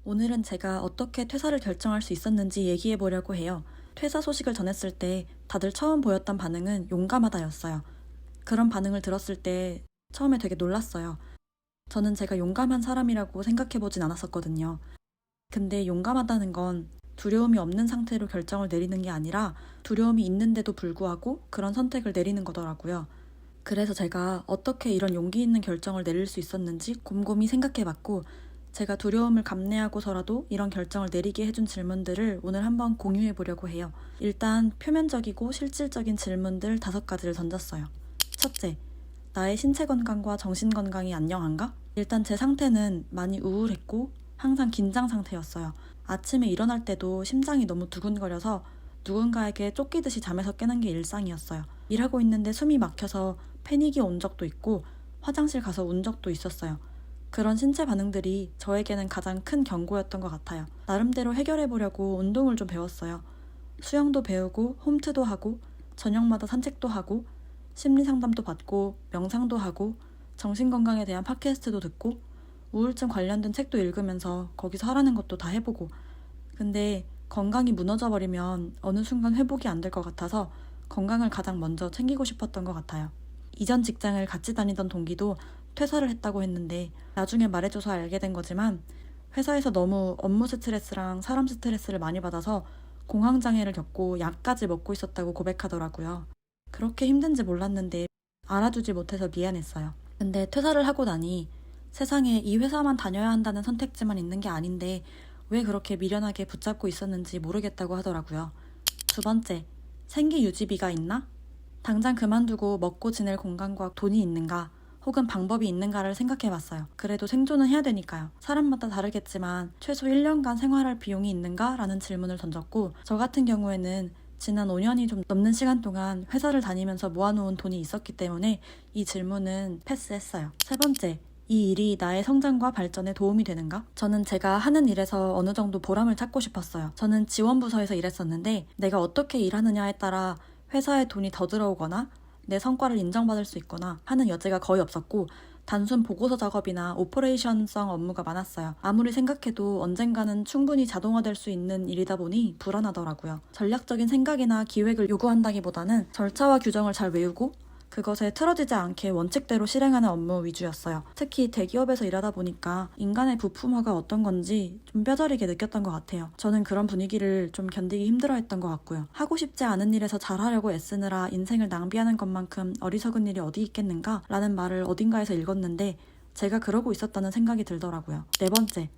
오늘은 제가 어떻게 퇴사를 결정할 수 있었는지 얘기해 보려고 해요. 퇴사 소식을 전했을 때 다들 처음 보였던 반응은 용감하다였어요. 그런 반응을 들었을 때 처음에 되게 놀랐어요. 저는 제가 용감한 사람이라고 생각해 보진 않았었거든요. 근데 용감하다는 건 두려움이 없는 상태로 결정을 내리는 게 아니라 두려움이 있는데도 불구하고 그런 선택을 내리는 거더라고요. 그래서 제가 어떻게 이런 용기 있는 결정을 내릴 수 있었는지 곰곰이 생각해 봤고, 제가 두려움을 감내하고서라도 이런 결정을 내리게 해준 질문들을 오늘 한번 공유해 보려고 해요. 일단 표면적이고 실질적인 질문들 5가지를 던졌어요. 첫째, 나의 신체 건강과 정신 건강이 안녕한가? 일단 제 상태는 많이 우울했고 항상 긴장 상태였어요. 아침에 일어날 때도 심장이 너무 두근거려서 누군가에게 쫓기듯이 잠에서 깨는 게 일상이었어요. 일하고 있는데 숨이 막혀서 패닉이 온 적도 있고 화장실 가서 운 적도 있었어요. 그런 신체 반응들이 저에게는 가장 큰 경고였던 것 같아요. 나름대로 해결해보려고 운동을 좀 배웠어요. 수영도 배우고 홈트도 하고 저녁마다 산책도 하고 심리상담도 받고 명상도 하고 정신건강에 대한 팟캐스트도 듣고 우울증 관련된 책도 읽으면서 거기서 하라는 것도 다 해보고, 근데 건강이 무너져버리면 어느 순간 회복이 안 될 것 같아서 건강을 가장 먼저 챙기고 싶었던 것 같아요. 이전 직장을 같이 다니던 동기도 퇴사를 했다고 했는데 나중에 말해줘서 알게 된 거지만, 회사에서 너무 업무 스트레스랑 사람 스트레스를 많이 받아서 공황장애를 겪고 약까지 먹고 있었다고 고백하더라고요. 그렇게 힘든지 몰랐는데 알아주지 못해서 미안했어요. 근데 퇴사를 하고 나니 세상에 이 회사만 다녀야 한다는 선택지만 있는 게 아닌데 왜 그렇게 미련하게 붙잡고 있었는지 모르겠다고 하더라고요. 두 번째, 생계 유지비가 있나? 당장 그만두고 먹고 지낼 공간과 돈이 있는가? 혹은 방법이 있는가를 생각해 봤어요. 그래도 생존은 해야 되니까요. 사람마다 다르겠지만 최소 1년간 생활할 비용이 있는가? 라는 질문을 던졌고, 저 같은 경우에는 지난 5년이 좀 넘는 시간 동안 회사를 다니면서 모아놓은 돈이 있었기 때문에 이 질문은 패스했어요. 세 번째, 이 일이 나의 성장과 발전에 도움이 되는가? 저는 제가 하는 일에서 어느 정도 보람을 찾고 싶었어요. 저는 지원부서에서 일했었는데 내가 어떻게 일하느냐에 따라 회사에 돈이 더 들어오거나 내 성과를 인정받을 수 있거나 하는 여지가 거의 없었고, 단순 보고서 작업이나 오퍼레이션성 업무가 많았어요. 아무리 생각해도 언젠가는 충분히 자동화될 수 있는 일이다 보니 불안하더라고요. 전략적인 생각이나 기획을 요구한다기보다는 절차와 규정을 잘 외우고 그것에 틀어지지 않게 원칙대로 실행하는 업무 위주였어요. 특히 대기업에서 일하다 보니까 인간의 부품화가 어떤 건지 좀 뼈저리게 느꼈던 것 같아요. 저는 그런 분위기를 좀 견디기 힘들어했던 것 같고요. 하고 싶지 않은 일에서 잘하려고 애쓰느라 인생을 낭비하는 것만큼 어리석은 일이 어디 있겠는가? 라는 말을 어딘가에서 읽었는데 제가 그러고 있었다는 생각이 들더라고요. 네 번째,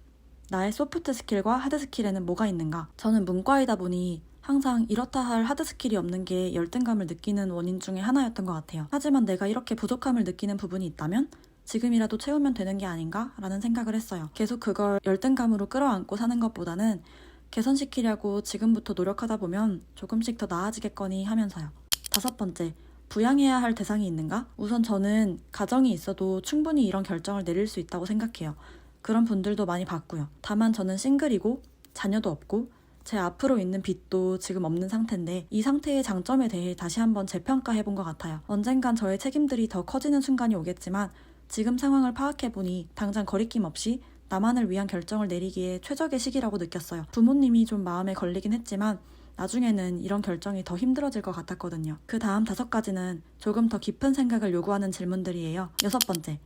나의 소프트 스킬과 하드 스킬에는 뭐가 있는가? 저는 문과이다 보니 항상 이렇다 할 하드 스킬이 없는 게 열등감을 느끼는 원인 중에 하나였던 것 같아요. 하지만 내가 이렇게 부족함을 느끼는 부분이 있다면 지금이라도 채우면 되는 게 아닌가? 라는 생각을 했어요. 계속 그걸 열등감으로 끌어안고 사는 것보다는 개선시키려고 지금부터 노력하다 보면 조금씩 더 나아지겠거니 하면서요. 다섯 번째, 부양해야 할 대상이 있는가? 우선 저는 가정이 있어도 충분히 이런 결정을 내릴 수 있다고 생각해요. 그런 분들도 많이 봤고요. 다만 저는 싱글이고 자녀도 없고 제 앞으로 있는 빚도 지금 없는 상태인데 이 상태의 장점에 대해 다시 한번 재평가해본 것 같아요. 언젠간 저의 책임들이 더 커지는 순간이 오겠지만 지금 상황을 파악해보니 당장 거리낌 없이 나만을 위한 결정을 내리기에 최적의 시기라고 느꼈어요. 부모님이 좀 마음에 걸리긴 했지만 나중에는 이런 결정이 더 힘들어질 것 같았거든요. 그 다음 5가지는 조금 더 깊은 생각을 요구하는 질문들이에요. 여섯 번째,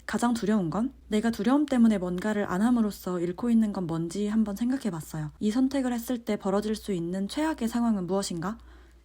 가장 두려운 건? 내가 두려움 때문에 뭔가를 안 함으로써 잃고 있는 건 뭔지 한번 생각해 봤어요. 이 선택을 했을 때 벌어질 수 있는 최악의 상황은 무엇인가?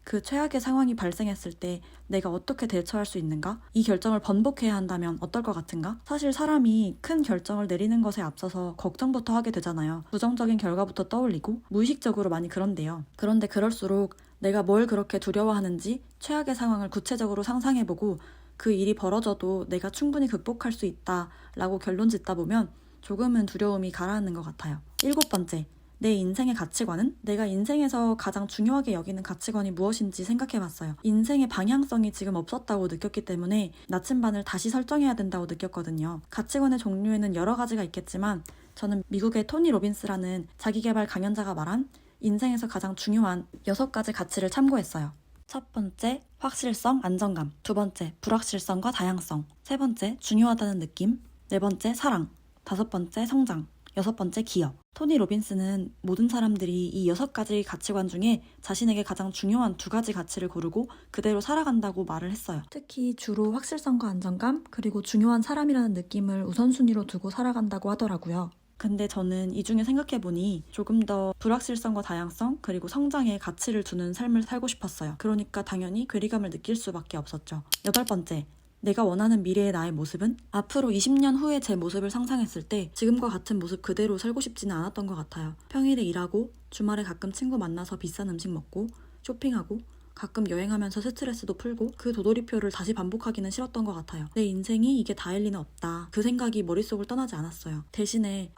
그 최악의 상황이 발생했을 때 내가 어떻게 대처할 수 있는가? 이 결정을 번복해야 한다면 어떨 것 같은가? 사실 사람이 큰 결정을 내리는 것에 앞서서 걱정부터 하게 되잖아요. 부정적인 결과부터 떠올리고 무의식적으로 많이 그런데요. 그런데 그럴수록 내가 뭘 그렇게 두려워하는지 최악의 상황을 구체적으로 상상해보고 그 일이 벌어져도 내가 충분히 극복할 수 있다라고 결론 짓다 보면 조금은 두려움이 가라앉는 것 같아요. 7번째, 내 인생의 가치관은? 내가 인생에서 가장 중요하게 여기는 가치관이 무엇인지 생각해봤어요. 인생의 방향성이 지금 없었다고 느꼈기 때문에 나침반을 다시 설정해야 된다고 느꼈거든요. 가치관의 종류에는 여러 가지가 있겠지만 저는 미국의 토니 로빈스라는 자기계발 강연자가 말한 인생에서 가장 중요한 6가지 가치를 참고했어요. 첫 번째, 확실성, 안정감. 두 번째, 불확실성과 다양성. 세 번째, 중요하다는 느낌. 네 번째, 사랑. 5번째, 성장. 6번째, 기업. 토니 로빈스는 모든 사람들이 이 6가지 가치관 중에 자신에게 가장 중요한 2가지 가치를 고르고 그대로 살아간다고 말을 했어요. 특히 주로 확실성과 안정감, 그리고 중요한 사람이라는 느낌을 우선순위로 두고 살아간다고 하더라고요. 근데 저는 이 중에 생각해보니 조금 더 불확실성과 다양성, 그리고 성장에 가치를 두는 삶을 살고 싶었어요. 그러니까 당연히 괴리감을 느낄 수밖에 없었죠. 8번째. 내가 원하는 미래의 나의 모습은? 앞으로 20년 후의 제 모습을 상상했을 때 지금과 같은 모습 그대로 살고 싶지는 않았던 것 같아요. 평일에 일하고 주말에 가끔 친구 만나서 비싼 음식 먹고 쇼핑하고 가끔 여행하면서 스트레스도 풀고 그 도돌이표를 다시 반복하기는 싫었던 것 같아요. 내 인생이 이게 다일 리는 없다. 그 생각이 머릿속을 떠나지 않았어요. 대신에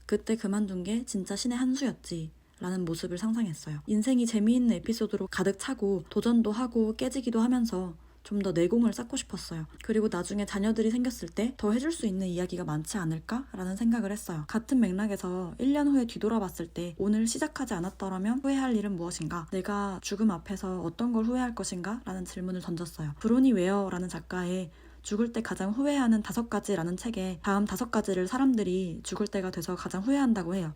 그때 그만둔 게 진짜 신의 한 수였지. 라는 모습을 상상했어요. 인생이 재미있는 에피소드로 가득 차고 도전도 하고 깨지기도 하면서 좀 더 내공을 쌓고 싶었어요. 그리고 나중에 자녀들이 생겼을 때 더 해줄 수 있는 이야기가 많지 않을까라는 생각을 했어요. 같은 맥락에서 1년 후에 뒤돌아봤을 때 오늘 시작하지 않았더라면 후회할 일은 무엇인가? 내가 죽음 앞에서 어떤 걸 후회할 것인가? 라는 질문을 던졌어요. 브로니 웨어라는 작가의 죽을 때 가장 후회하는 5가지라는 책에 다음 5가지를 사람들이 죽을 때가 돼서 가장 후회한다고 해요.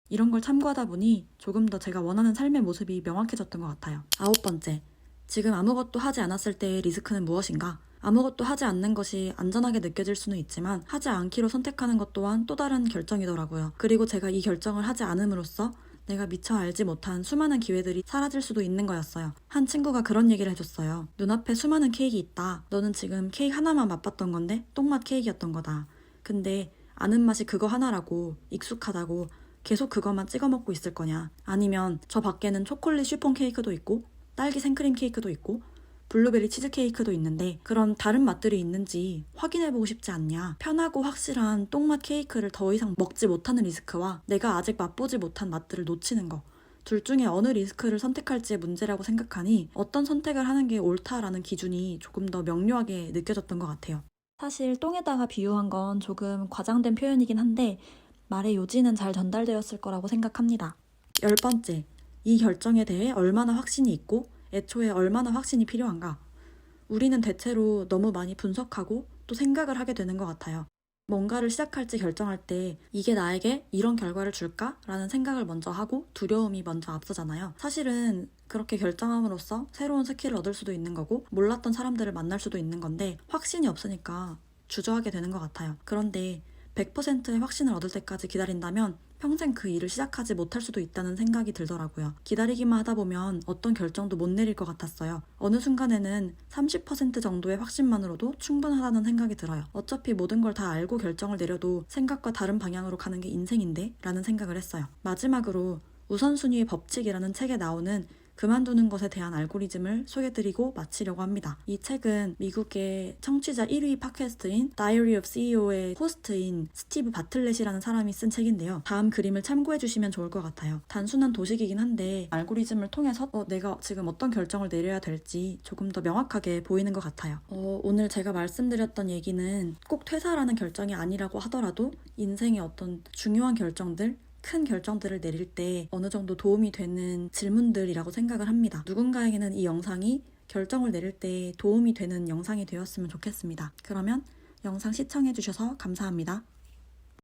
이런 걸 참고하다 보니 조금 더 제가 원하는 삶의 모습이 명확해졌던 것 같아요. 9번째. 지금 아무것도 하지 않았을 때의 리스크는 무엇인가? 아무것도 하지 않는 것이 안전하게 느껴질 수는 있지만 하지 않기로 선택하는 것 또한 또 다른 결정이더라고요. 그리고 제가 이 결정을 하지 않음으로써 내가 미처 알지 못한 수많은 기회들이 사라질 수도 있는 거였어요. 한 친구가 그런 얘기를 해줬어요. 눈앞에 수많은 케이크 있다. 너는 지금 케이크 하나만 맛봤던 건데 똥맛 케이크였던 거다. 근데 아는 맛이 그거 하나라고 익숙하다고 계속 그것만 찍어 먹고 있을 거냐? 아니면 저 밖에는 초콜릿 쉬폰 케이크도 있고 딸기 생크림 케이크도 있고 블루베리 치즈케이크도 있는데 그런 다른 맛들이 있는지 확인해보고 싶지 않냐? 편하고 확실한 똥맛 케이크를 더 이상 먹지 못하는 리스크와 내가 아직 맛보지 못한 맛들을 놓치는 거, 둘 중에 어느 리스크를 선택할지의 문제라고 생각하니 어떤 선택을 하는 게 옳다라는 기준이 조금 더 명료하게 느껴졌던 것 같아요. 사실 똥에다가 비유한 건 조금 과장된 표현이긴 한데 말의 요지는 잘 전달되었을 거라고 생각합니다. 10번째. 이 결정에 대해 얼마나 확신이 있고 애초에 얼마나 확신이 필요한가? 우리는 대체로 너무 많이 분석하고 또 생각을 하게 되는 것 같아요. 뭔가를 시작할지 결정할 때 이게 나에게 이런 결과를 줄까? 라는 생각을 먼저 하고 두려움이 먼저 앞서잖아요. 사실은 그렇게 결정함으로써 새로운 스킬을 얻을 수도 있는 거고 몰랐던 사람들을 만날 수도 있는 건데 확신이 없으니까 주저하게 되는 것 같아요. 그런데 100%의 확신을 얻을 때까지 기다린다면 평생 그 일을 시작하지 못할 수도 있다는 생각이 들더라고요. 기다리기만 하다 보면 어떤 결정도 못 내릴 것 같았어요. 어느 순간에는 30% 정도의 확신만으로도 충분하다는 생각이 들어요. 어차피 모든 걸 다 알고 결정을 내려도 생각과 다른 방향으로 가는 게 인생인데? 라는 생각을 했어요. 마지막으로 우선순위의 법칙이라는 책에 나오는 그만두는 것에 대한 알고리즘을 소개드리고 마치려고 합니다. 이 책은 미국의 청취자 1위 팟캐스트인 Diary of CEO의 호스트인 스티브 바틀렛이라는 사람이 쓴 책인데요. 다음 그림을 참고해주시면 좋을 것 같아요. 단순한 도식이긴 한데 알고리즘을 통해서 내가 지금 어떤 결정을 내려야 될지 조금 더 명확하게 보이는 것 같아요. 오늘 제가 말씀드렸던 얘기는 꼭 퇴사라는 결정이 아니라고 하더라도 인생의 어떤 중요한 결정들, 큰 결정들을 내릴 때 어느 정도 도움이 되는 질문들이라고 생각을 합니다. 누군가에게는 이 영상이 결정을 내릴 때 도움이 되는 영상이 되었으면 좋겠습니다. 그러면 영상 시청해주셔서 감사합니다.